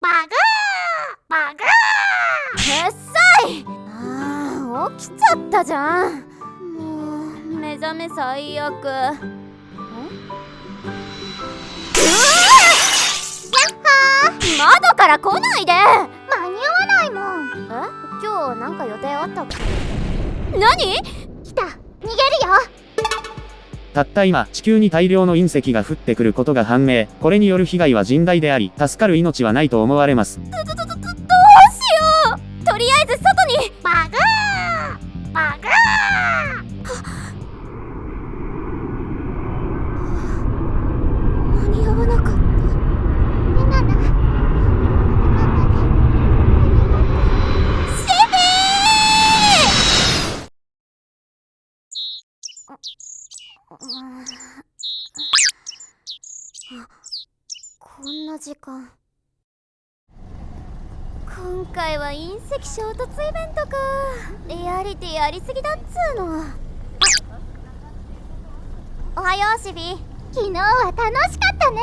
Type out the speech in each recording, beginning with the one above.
バグーバグー。うっさい。起きちゃったじゃん。もう目覚め最悪。ヤッホー。窓から来ないで。間に合わないもん。今日なんか予定あったっけ？何？来た、逃げるよ。たった今、地球に大量の隕石が降ってくることが判明。これによる被害は甚大であり、助かる命はないと思われます。どうしよう。とりあえず外に。バグーバグー。間に合わなかった。レナナ、今までシビー。こんな時間。今回は隕石衝突イベントか。リアリティやりすぎだっつーの。おはようシビー。昨日は楽しかったね。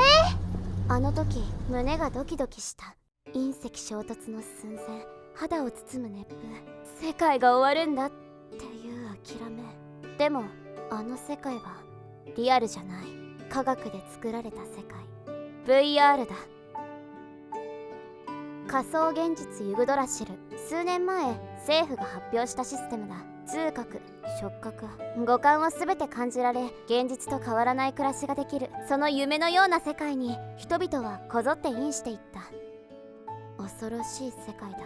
あの時胸がドキドキした。隕石衝突の寸前、肌を包む熱風、世界が終わるんだっていう諦め。でもあの世界はリアルじゃない。科学で作られた世界、 VR だ。仮想現実ユグドラシル。数年前政府が発表したシステムだ。痛覚、触覚、五感を全て感じられ、現実と変わらない暮らしができる。その夢のような世界に人々はこぞってインしていった。恐ろしい世界だ。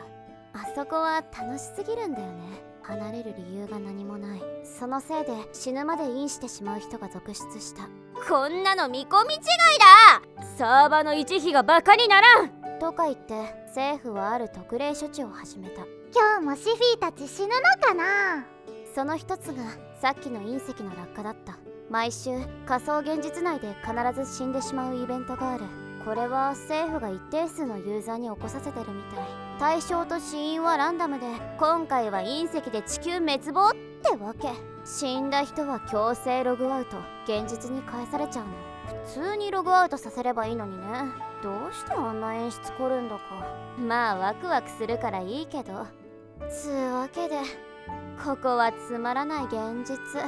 あそこは楽しすぎるんだよね。離れる理由が何もない。そのせいで死ぬまでインしてしまう人が続出した。こんなの見込み違いだ。サーバーの維持費がバカにならんとか言って政府はある特例処置を始めた。今日もシフィーたち死ぬのかな。その一つがさっきの隕石の落下だった。毎週仮想現実内で必ず死んでしまうイベントがある。これは政府が一定数のユーザーに起こさせてるみたい。対象と死因はランダムで、今回は隕石で地球滅亡ってわけ。死んだ人は強制ログアウト、現実に返されちゃうの。普通にログアウトさせればいいのにね。どうしてあんな演出凝るんだか。まあワクワクするからいいけど。つうわけでここはつまらない現実。帰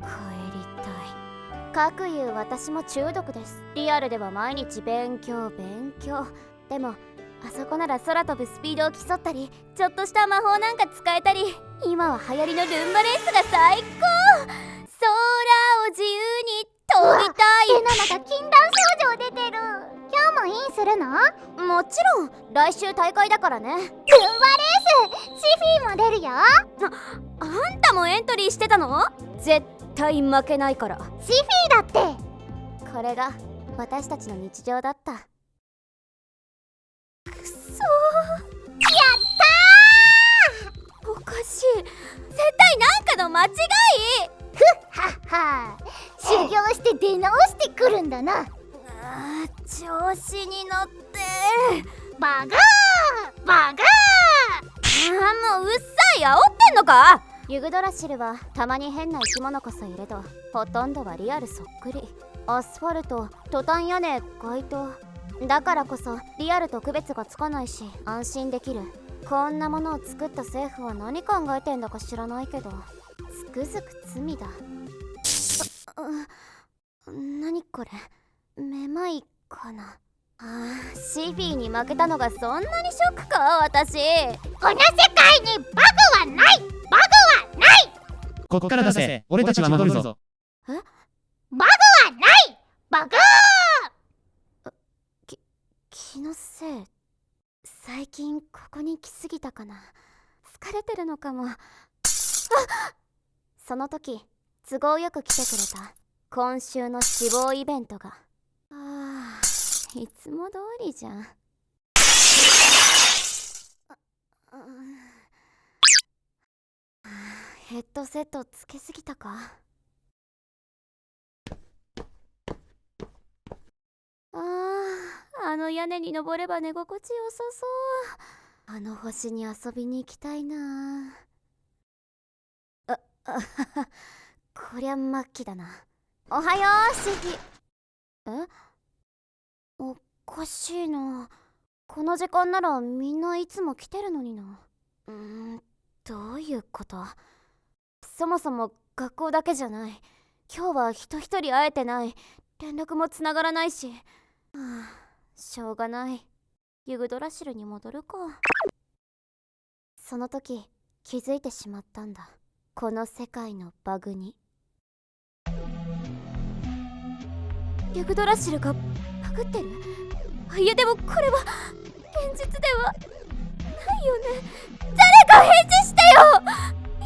りたい。かくいう私も中毒です。リアルでは毎日勉強。でもあそこなら空飛ぶスピードを競ったり、ちょっとした魔法なんか使えたり、今は流行りのルンバレースが最高。空を自由に飛びたい。レナナが禁断症状出てる。今日もインするの？もちろん、来週大会だからね。ルンバレース、シフィーも出るよ。あんたもエントリーしてたの？絶対負けないから。シフィーだって。これが私たちの日常だった。くそー。やったー。おかしい。絶対なんかの間違い。はっはー。修行して出直してくるんだな。調子に乗って。バグーバグー。もううっさい。煽ってんのか。ユグドラシルはたまに変な生き物こそいれど、ほとんどはリアルそっくり。アスファルト、トタン屋根、街灯だからこそリアルと区別がつかないし安心できる。こんなものを作った政府は何考えてんだか知らないけど、つくづく罪だ。何これ、めまいかな。シフィーに負けたのがそんなにショックか。私この世界にバグはない。バグはない。ここから出せ。俺たちは戻るぞ。バグはない。バグー。気のせい。最近ここに来すぎたかな。疲れてるのかも。その時都合よく来てくれた今週の死亡イベントが。いつも通りじゃん。ヘッドセットつけすぎたか。あの屋根に登れば寝心地よさそう。あの星に遊びに行きたいな。こりゃ末期だな。おはようシフィ。おかしいな。この時間ならみんないつも来てるのにな。どういうこと？そもそも学校だけじゃない。今日は人一人会えてない。連絡もつながらないし。しょうがない。ユグドラシルに戻るか。その時気づいてしまったんだ。この世界のバグに。ユグドラシルがバグってる？いやでもこれは現実ではないよね。誰か返事してよ。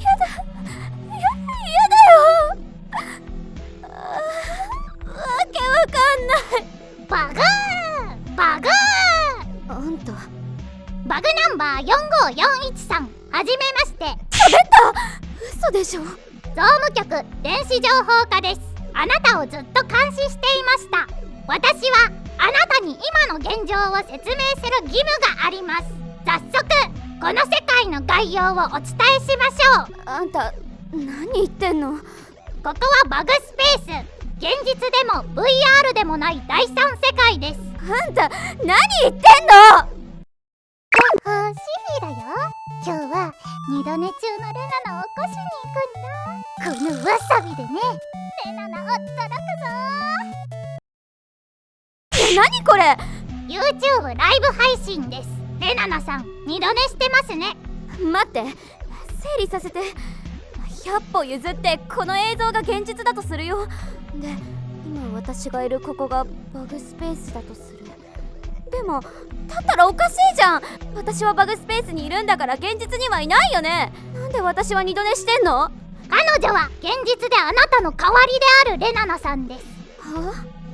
やだよ。わけわかんない。バグあんたバグナンバー45413、はじめまして。嘘でしょ。総務局電子情報課です。あなたをずっと監視していました。私はあなたに今の現状を説明する義務があります。早速この世界の概要をお伝えしましょう。あんた何言ってんの？ここはバグスペース。現実でも VR でもない第三世界です。あんた何言ってんの？シフィだよ。今日は二度寝中のレナナを起こしに行くんだ。このわさびでね、レナナを叩くぞ。何これ？ YouTube ライブ配信です。レナナさん、二度寝してますね。待って、整理させて。100歩譲ってこの映像が現実だとするよ。で、今私がいるここがバグスペースだとする。でもだったらおかしいじゃん。私はバグスペースにいるんだから現実にはいないよね。なんで私は二度寝してんの？は彼女は現実であなたの代わりであるレナナさんです。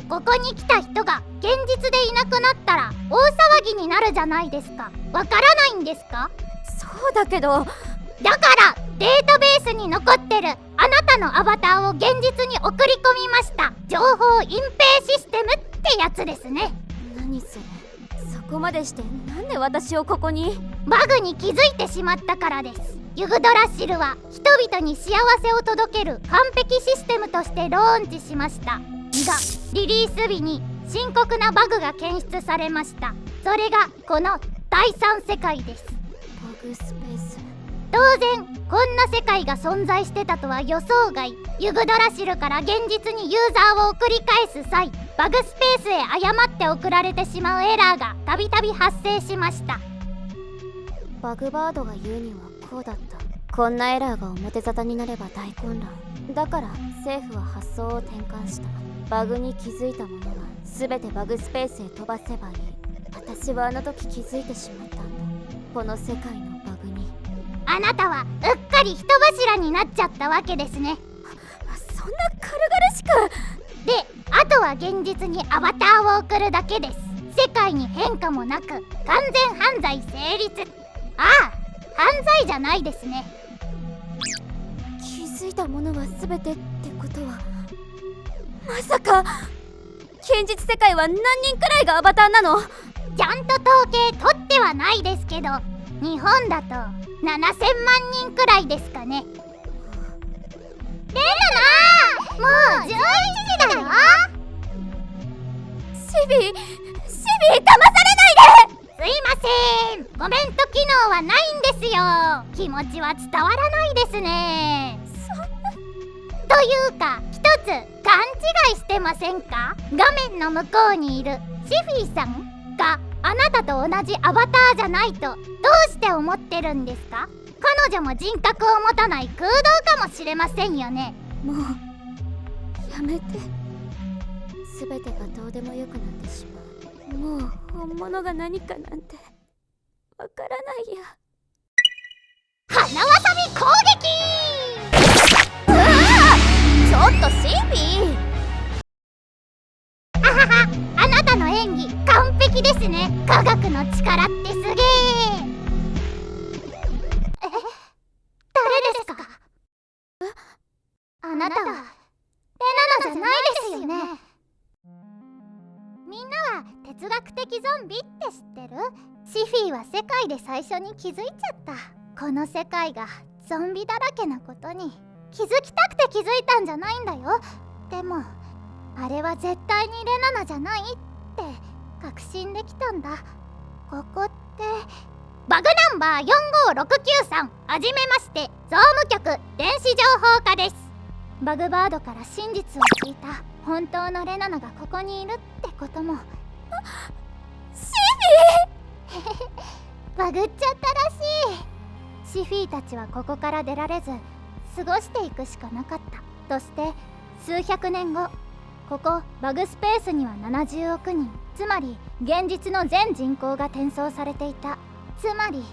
ここに来た人が現実でいなくなったら大騒ぎになるじゃないですか。わからないんですか？そうだけど。だからデータベースに残ってるあなたのアバターを現実に送り込みました。情報隠蔽システムってやつですね。何それ？そこまでしてなんで私をここに？バグに気づいてしまったからです。ユグドラッシルは人々に幸せを届ける完璧システムとしてローンチしましたが、リリース日に深刻なバグが検出されました。それがこの第三世界です。バグスペース。当然こんな世界が存在してたとは予想外。ユグドラシルから現実にユーザーを送り返す際、バグスペースへ誤って送られてしまうエラーがたびたび発生しました。バグバードが言うにはこうだった。こんなエラーが表沙汰になれば大混乱だから政府は発想を転換した。バグに気づいた者は全てバグスペースへ飛ばせばいい。私はあの時気づいてしまったんだ。この世界のバグに。あなたはうっかり人柱になっちゃったわけですね。そんな軽々しく。で、あとは現実にアバターを送るだけです。世界に変化もなく完全犯罪成立。ああ、犯罪じゃないですね。気づいたものは全てってことは、まさか現実世界は何人くらいがアバターなの？ちゃんと統計取ってはないですけど、日本だと7000万人くらいですかね。レナナ、もう11時だよ。シビ騙されないで。すいません、コメント機能はないんですよ。気持ちは伝わらないですね。というか一つ勘違いしてませんか？画面の向こうにいるシフィーさんがあなたと同じアバターじゃないとどうして思ってるんですか？彼女も人格を持たない空洞かもしれませんよね。もうやめて。全てがどうでもよくなってしまう。もう本物が何かなんてわからないや。花わさび攻撃！ちょっとシンビー。あはは、あなたの演技完璧ですね。科学の力ってすげー。誰ですか？あなたはレナナじゃないですよね。みんなは哲学的ゾンビって知ってる？シフィーは世界で最初に気づいちゃった。この世界がゾンビだらけなことに気づきたくて気づいたんじゃないんだよ。でもあれは絶対にレナナじゃないって確信できたんだ。ここってバグナンバー45693、はじめまして、総務局電子情報課です。バグバードから真実を聞いた本当のレナナがここにいるってことも。シフィーバグっちゃったらしい。シフィーたちはここから出られず過ごしていくしかなかった。そして数百年後、ここバグスペースには70億人、つまり現実の全人口が転送されていた。つまり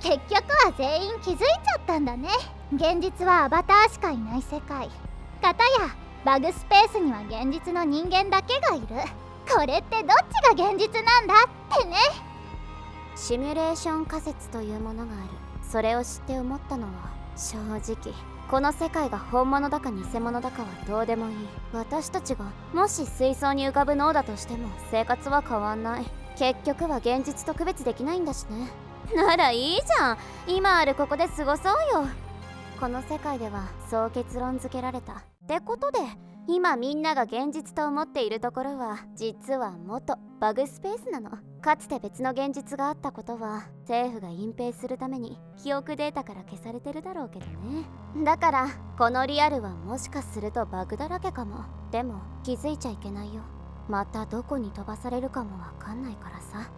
結局は全員気づいちゃったんだね。現実はアバターしかいない世界。かたやバグスペースには現実の人間だけがいる。これってどっちが現実なんだってね。シミュレーション仮説というものがある。それを知って思ったのは、正直この世界が本物だか偽物だかはどうでもいい。私たちがもし水槽に浮かぶ脳だとしても生活は変わんない。結局は現実と区別できないんだしね。ならいいじゃん、今あるここで過ごそうよ。この世界ではそう結論付けられた。ってことで今みんなが現実と思っているところは実は元バグスペースなの。かつて別の現実があったことは政府が隠蔽するために記憶データから消されてるだろうけどね。だからこのリアルはもしかするとバグだらけかも。でも気づいちゃいけないよ。またどこに飛ばされるかもわかんないからさ。